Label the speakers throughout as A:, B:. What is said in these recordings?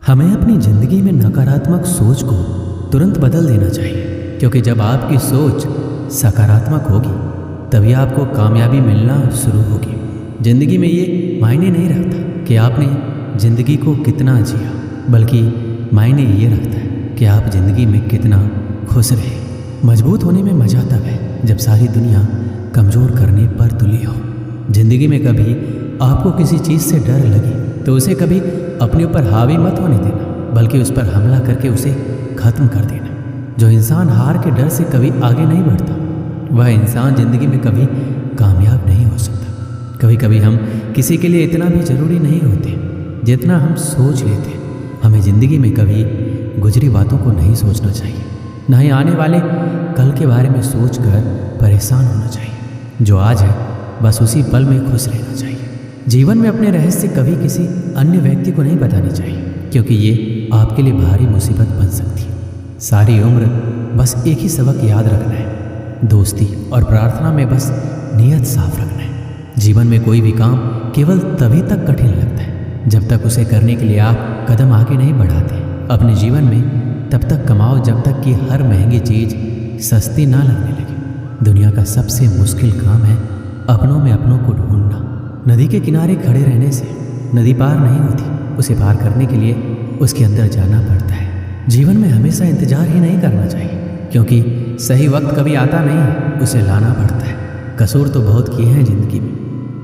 A: हमें अपनी ज़िंदगी में नकारात्मक सोच को तुरंत बदल देना चाहिए, क्योंकि जब आपकी सोच सकारात्मक होगी तभी आपको कामयाबी मिलना शुरू होगी। ज़िंदगी में ये मायने नहीं रखता कि आपने ज़िंदगी को कितना जिया, बल्कि मायने ये रखता है कि आप ज़िंदगी में कितना खुश रहे। मजबूत होने में मज़ा तब है जब सारी दुनिया कमज़ोर करने पर तुली हो। ज़िंदगी में कभी आपको किसी चीज़ से डर लगे तो उसे कभी अपने ऊपर हावी मत होने देना, बल्कि उस पर हमला करके उसे ख़त्म कर देना। जो इंसान हार के डर से कभी आगे नहीं बढ़ता, वह इंसान ज़िंदगी में कभी कामयाब नहीं हो सकता। कभी कभी हम किसी के लिए इतना भी ज़रूरी नहीं होते जितना हम सोच लेते हैं। हमें ज़िंदगी में कभी गुजरी बातों को नहीं सोचना चाहिए, न ही आने वाले कल के बारे में सोचकर परेशान होना चाहिए। जो आज है बस उसी पल में खुश रहना चाहिए। जीवन में अपने रहस्य कभी किसी अन्य व्यक्ति को नहीं बतानी चाहिए, क्योंकि ये आपके लिए भारी मुसीबत बन सकती है। सारी उम्र बस एक ही सबक याद रखना है, दोस्ती और प्रार्थना में बस नीयत साफ रखना है। जीवन में कोई भी काम केवल तभी तक कठिन लगता है जब तक उसे करने के लिए आप कदम आगे नहीं बढ़ाते। अपने जीवन में तब तक कमाओ जब तक कि हर महंगी चीज़ सस्ती ना लगने लगे। दुनिया का सबसे मुश्किल काम है अपनों में अपनों को ढूंढना। नदी के किनारे खड़े रहने से नदी पार नहीं होती, उसे पार करने के लिए उसके अंदर जाना पड़ता है। जीवन में हमेशा इंतजार ही नहीं करना चाहिए, क्योंकि सही वक्त कभी आता नहीं है, उसे लाना पड़ता है। कसूर तो बहुत किए हैं ज़िंदगी में,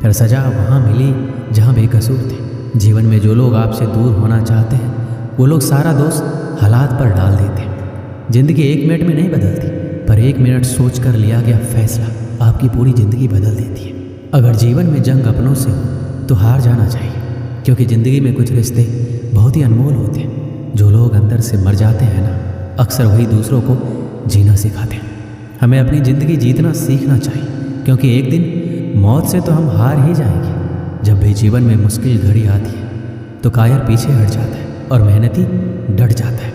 A: फिर सज़ा वहाँ मिली जहाँ बेकसूर थे। जीवन में जो लोग आपसे दूर होना चाहते हैं वो लोग सारा दोष हालात पर डाल देते हैं। ज़िंदगी 1 मिनट में नहीं बदलती, पर 1 मिनट सोच कर लिया गया फैसला आपकी पूरी ज़िंदगी बदल देती है। अगर जीवन में जंग अपनों से हो तो हार जाना चाहिए, क्योंकि ज़िंदगी में कुछ रिश्ते बहुत ही अनमोल होते हैं। जो लोग अंदर से मर जाते हैं ना, अक्सर वही दूसरों को जीना सिखाते हैं। हमें अपनी ज़िंदगी जीतना सीखना चाहिए, क्योंकि एक दिन मौत से तो हम हार ही जाएंगे। जब भी जीवन में मुश्किल घड़ी आती है तो कायर पीछे हट जाता है और मेहनती डट जाता है।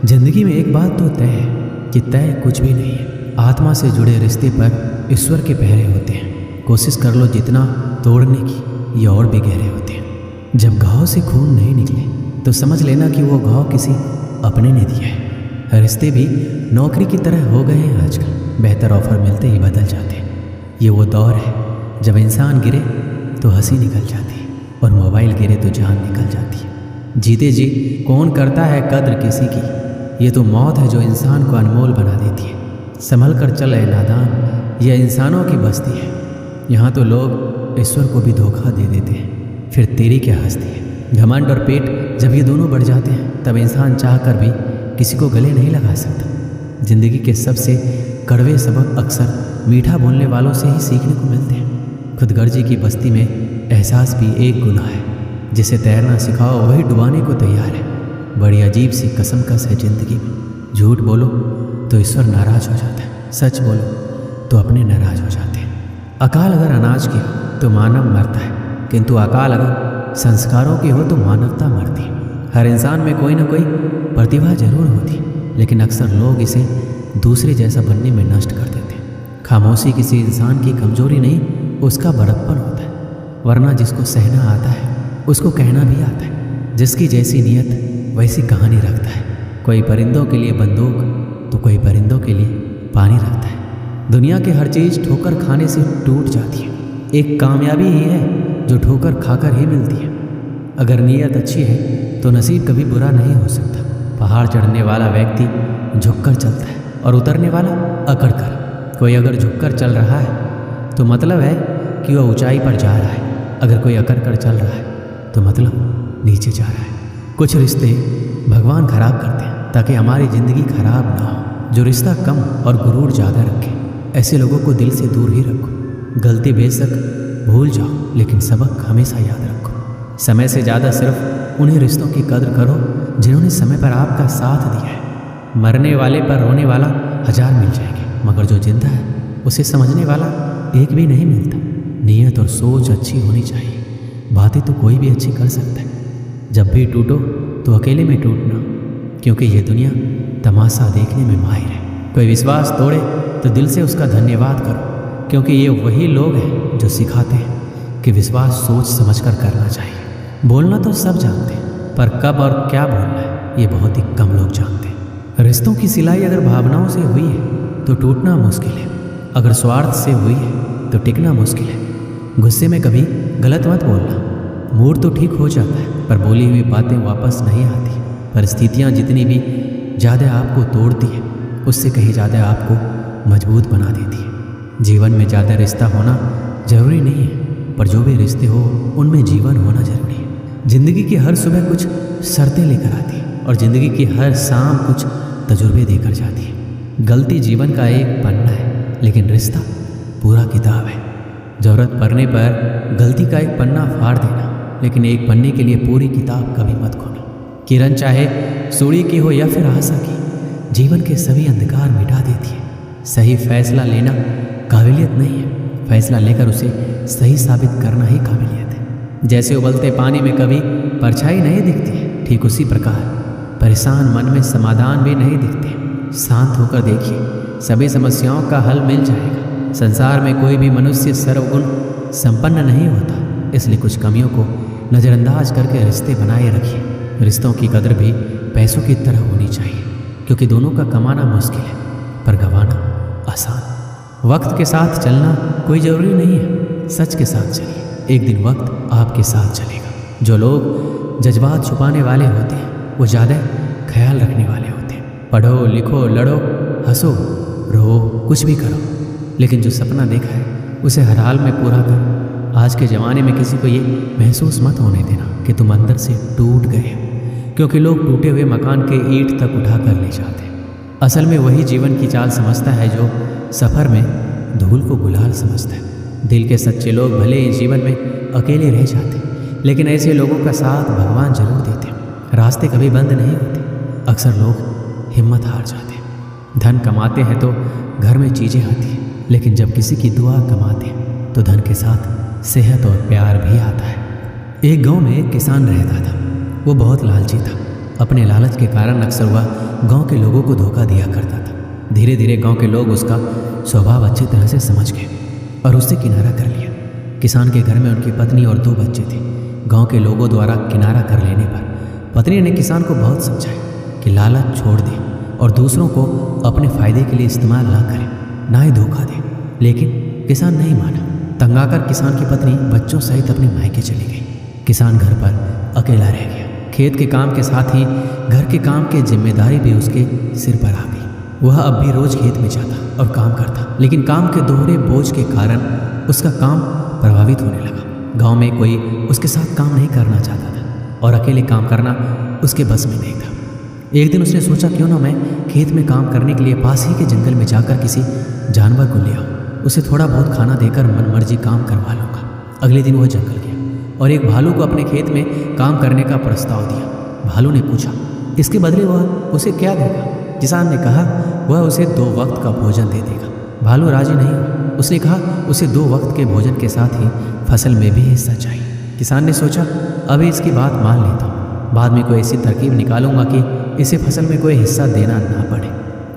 A: ज़िंदगी में एक बात तो तय है कि तय कुछ भी नहीं है। आत्मा से जुड़े रिश्ते पर ईश्वर के पहरे होते हैं। कोशिश कर लो जितना तोड़ने की, ये और भी गहरे होते हैं। जब घाव से खून नहीं निकले तो समझ लेना कि वो घाव किसी अपने ने दिया है। रिश्ते भी नौकरी की तरह हो गए हैं आजकल, बेहतर ऑफर मिलते ही बदल जाते हैं। ये वो दौर है जब इंसान गिरे तो हंसी निकल जाती है और मोबाइल गिरे तो जान निकल जाती है। जीते जी कौन करता है कद्र किसी की, ये तो मौत है जो इंसान को अनमोल बना देती है। संभल कर चल ए नादान, यह इंसानों की बस्ती है। यहाँ तो लोग ईश्वर को भी धोखा दे देते हैं, फिर तेरी क्या हस्ती है। घमंड और पेट जब ये दोनों बढ़ जाते हैं तब इंसान चाह कर भी किसी को गले नहीं लगा सकता। ज़िंदगी के सबसे कड़वे सबक अक्सर मीठा बोलने वालों से ही सीखने को मिलते हैं। खुदगर्जी की बस्ती में एहसास भी एक गुनाह है। जिसे तैरना सिखाओ वही डुबाने को तैयार है। बड़ी अजीब सी कसमकस है ज़िंदगी में। झूठ बोलो तो ईश्वर नाराज़ हो जाता है, सच बोलो तो अपने नाराज़ हो जाते हैं। अकाल अगर अनाज की हो तो मानव मरता है, किंतु अकाल अगर संस्कारों की हो तो मानवता मरती है। हर इंसान में कोई ना कोई प्रतिभा जरूर होती है, लेकिन अक्सर लोग इसे दूसरे जैसा बनने में नष्ट कर देते हैं। खामोशी किसी इंसान की कमजोरी नहीं, उसका बड़प्पन होता है। वरना जिसको सहना आता है उसको कहना भी आता है। जिसकी जैसी नीयत वैसी कहानी रखता है। कोई परिंदों के लिए बंदूक तो कोई परिंदों के लिए पानी रखता है। दुनिया की हर चीज़ ठोकर खाने से टूट जाती है। एक कामयाबी ही है जो ठोकर खाकर ही मिलती है। अगर नीयत अच्छी है तो नसीब कभी बुरा नहीं हो सकता। पहाड़ चढ़ने वाला व्यक्ति झुककर चलता है और उतरने वाला अकड़ कर। कोई अगर झुककर चल रहा है तो मतलब है कि वह ऊंचाई पर जा रहा है। अगर कोई अकड़ कर चल रहा है तो मतलब नीचे जा रहा है। कुछ रिश्ते भगवान खराब करते हैं ताकि हमारी ज़िंदगी खराब ना हो। जो रिश्ता कम और गुरूर ज़्यादा रखे, ऐसे लोगों को दिल से दूर ही रखो। गलती बेशक भूल जाओ, लेकिन सबक हमेशा याद रखो। समय से ज़्यादा सिर्फ उन्हीं रिश्तों की कद्र करो जिन्होंने समय पर आपका साथ दिया है। मरने वाले पर रोने वाला 1000 मिल जाएंगे, मगर जो जिंदा है उसे समझने वाला एक भी नहीं मिलता। नीयत और सोच अच्छी होनी चाहिए। बातें तो कोई भी अच्छी कर सकता है। जब भी टूटो तो अकेले में टूटना, क्योंकि ये दुनिया तमाशा देखने में माहिर है। कोई विश्वास तोड़े तो दिल से उसका धन्यवाद करो, क्योंकि ये वही लोग हैं जो सिखाते हैं कि विश्वास सोच समझकर करना चाहिए। बोलना तो सब जानते हैं, पर कब और क्या बोलना है ये बहुत ही कम लोग जानते हैं। रिश्तों की सिलाई अगर भावनाओं से हुई है तो टूटना मुश्किल है, अगर स्वार्थ से हुई है तो टिकना मुश्किल है। गुस्से में कभी गलत मत बोलना, मूड तो ठीक हो जाता है पर बोली हुई बातें वापस नहीं आती। परिस्थितियाँ जितनी भी ज़्यादा आपको तोड़ती है उससे कहीं ज़्यादा आपको मजबूत बना देती है। जीवन में ज़्यादा रिश्ता होना ज़रूरी नहीं है, पर जो भी रिश्ते हो उनमें जीवन होना ज़रूरी है। ज़िंदगी की हर सुबह कुछ शर्तें लेकर आती है और ज़िंदगी की हर शाम कुछ तजुर्बे देकर जाती है। गलती जीवन का एक पन्ना है लेकिन रिश्ता पूरा किताब है। ज़रूरत पड़ने पर गलती का एक पन्ना फाड़ देना, लेकिन एक पन्ने के लिए पूरी किताब कभी मत खोना। किरण चाहे सूर्य की हो या फिर आशा की, जीवन के सभी अंधकार मिटा देती है। सही फैसला लेना काबिलियत नहीं है, फैसला लेकर उसे सही साबित करना ही काबिलियत है। जैसे उबलते पानी में कभी परछाई नहीं दिखती है, ठीक उसी प्रकार परेशान मन में समाधान भी नहीं दिखते। शांत होकर देखिए, सभी समस्याओं का हल मिल जाएगा। संसार में कोई भी मनुष्य सर्वगुण संपन्न नहीं होता, इसलिए कुछ कमियों को नज़रअंदाज करके रिश्ते बनाए रखिए। रिश्तों की कदर भी पैसों की तरह होनी चाहिए, क्योंकि दोनों का कमाना मुश्किल है पर गंवाना आसान। वक्त के साथ चलना कोई ज़रूरी नहीं है, सच के साथ चलिए, एक दिन वक्त आपके साथ चलेगा। जो लोग जज्बात छुपाने वाले होते हैं वो ज़्यादा ख्याल रखने वाले होते हैं। पढ़ो लिखो लड़ो हंसो रो कुछ भी करो, लेकिन जो सपना देखा है उसे हर हाल में पूरा करो। आज के ज़माने में किसी को ये महसूस मत होने देना कि तुम अंदर से टूट गए हो, क्योंकि लोग टूटे हुए मकान के ईंट तक उठा कर ले जाते हैं। असल में वही जीवन की चाल समझता है जो सफ़र में धूल को गुलाल समझता है। दिल के सच्चे लोग भले ही जीवन में अकेले रह जाते, लेकिन ऐसे लोगों का साथ भगवान जरूर देते हैं। रास्ते कभी बंद नहीं होते, अक्सर लोग हिम्मत हार जाते हैं। धन कमाते हैं तो घर में चीज़ें आती हैं, लेकिन जब किसी की दुआ कमाते हैं तो धन के साथ सेहत और प्यार भी आता है। एक गांव में एक किसान रहता था, वो बहुत लालची था। अपने लालच के कारण अक्सर वह गांव के लोगों को धोखा दिया करता था। धीरे धीरे गांव के लोग उसका स्वभाव अच्छी तरह से समझ गए और उससे किनारा कर लिया। किसान के घर में उनकी पत्नी और 2 बच्चे थे। गांव के लोगों द्वारा किनारा कर लेने पर पत्नी ने किसान को बहुत समझाया कि लालच छोड़ दे और दूसरों को अपने फ़ायदे के लिए इस्तेमाल ना करे, ना ही धोखा दे। लेकिन किसान नहीं माना। तंग आकर किसान की पत्नी बच्चों सहित अपने मायके चली गई। किसान घर पर अकेला रह गया। खेत के काम के साथ ही घर के काम की जिम्मेदारी भी उसके सिर पर आ गई। वह अब भी रोज़ खेत में जाता और काम करता, लेकिन काम के दोहरे बोझ के कारण उसका काम प्रभावित होने लगा। गांव में कोई उसके साथ काम नहीं करना चाहता था और अकेले काम करना उसके बस में नहीं था। एक दिन उसने सोचा क्यों ना मैं खेत में काम करने के लिए पास ही के जंगल में जाकर किसी जानवर को ले आऊँ, उसे थोड़ा बहुत खाना देकर मनमर्जी काम करवा लूँगा। अगले दिन वह जंगल गया और एक भालू को अपने खेत में काम करने का प्रस्ताव दिया। भालू ने पूछा इसके बदले वह उसे क्या देगा। किसान ने कहा वह उसे 2 वक्त का भोजन दे देगा। भालू राजी नहीं हुआ। उसने कहा उसे 2 वक्त के भोजन के साथ ही फसल में भी हिस्सा चाहिए। किसान ने सोचा अभी इसकी बात मान लेता हूँ, बाद में कोई ऐसी तरकीब निकालूंगा कि इसे फसल में कोई हिस्सा देना ना पड़े।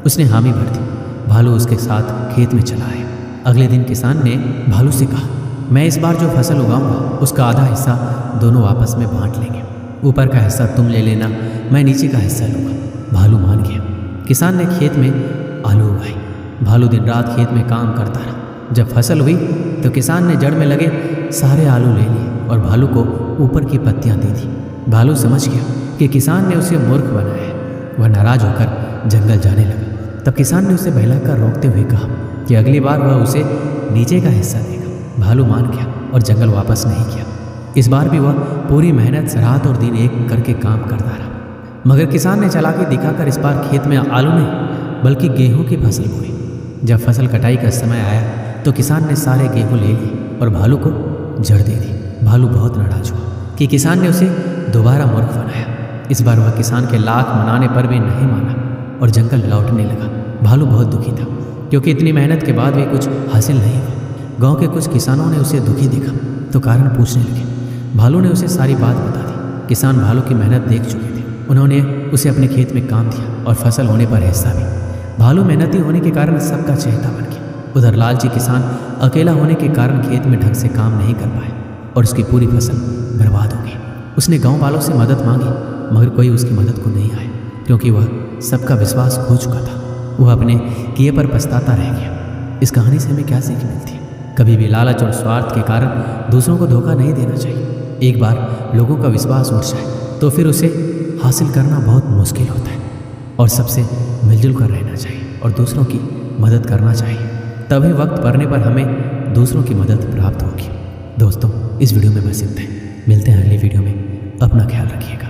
A: उसने हामी भर दी। भालू उसके साथ खेत में चला आया। अगले दिन किसान ने भालू से कहा मैं इस बार जो फसल उगाऊंगा उसका आधा हिस्सा दोनों आपस में बांट लेंगे। ऊपर का हिस्सा तुम ले लेना, मैं नीचे का हिस्सा लूँगा। भालू मान गया। किसान ने खेत में आलू उगाए। भालू दिन रात खेत में काम करता रहा। जब फसल हुई तो किसान ने जड़ में लगे सारे आलू ले लिए और भालू को ऊपर की पत्तियां दे दी। भालू समझ गया कि किसान ने उसे मूर्ख बनाया है। वह नाराज होकर जंगल जाने लगा। तब किसान ने उसे बहलाकर रोकते हुए कहा कि अगली बार वह उसे नीचे का हिस्सा देगा। भालू मान गया और जंगल वापस नहीं किया। इस बार भी वह पूरी मेहनत रात और दिन एक करके काम करता रहा, मगर किसान ने चालाकी दिखाकर इस बार खेत में आलू नहीं बल्कि गेहूं की फसल बोई। जब फसल कटाई का समय आया तो किसान ने सारे गेहूं ले लिए और भालू को जड़ दे दी। भालू बहुत नाराज हुआ कि किसान ने उसे दोबारा मूर्ख बनाया। इस बार वह किसान के लाख मनाने पर भी नहीं माना और जंगल लौटने लगा। भालू बहुत दुखी था क्योंकि इतनी मेहनत के बाद भी कुछ हासिल नहीं हुआ। गांव के कुछ किसानों ने उसे दुखी देखा तो कारण पूछने लगे। भालू ने उसे सारी बात बता दी। किसान भालू की मेहनत देख चुके थे। उन्होंने उसे अपने खेत में काम दिया और फसल होने पर हिस्सा भी। भालू मेहनती होने के कारण सबका चहेता बन गया। उधर लालची किसान अकेला होने के कारण खेत में ढंग से काम नहीं कर पाए और उसकी पूरी फसल बर्बाद हो गई। उसने गांव वालों से मदद मांगी, मगर कोई उसकी मदद को नहीं आया, क्योंकि वह सबका विश्वास खो चुका था। वह अपने किए पर पछताता रह गया। इस कहानी से हमें क्या सीख मिलती है? कभी भी लालच और स्वार्थ के कारण दूसरों को धोखा नहीं देना चाहिए। एक बार लोगों का विश्वास उठ जाए तो फिर उसे हासिल करना बहुत मुश्किल होता है। और सबसे मिलजुल कर रहना चाहिए और दूसरों की मदद करना चाहिए, तभी वक्त पड़ने पर हमें दूसरों की मदद प्राप्त होगी। दोस्तों, इस वीडियो में बस इतना है। मिलते हैं अगली वीडियो में। अपना ख्याल रखिएगा।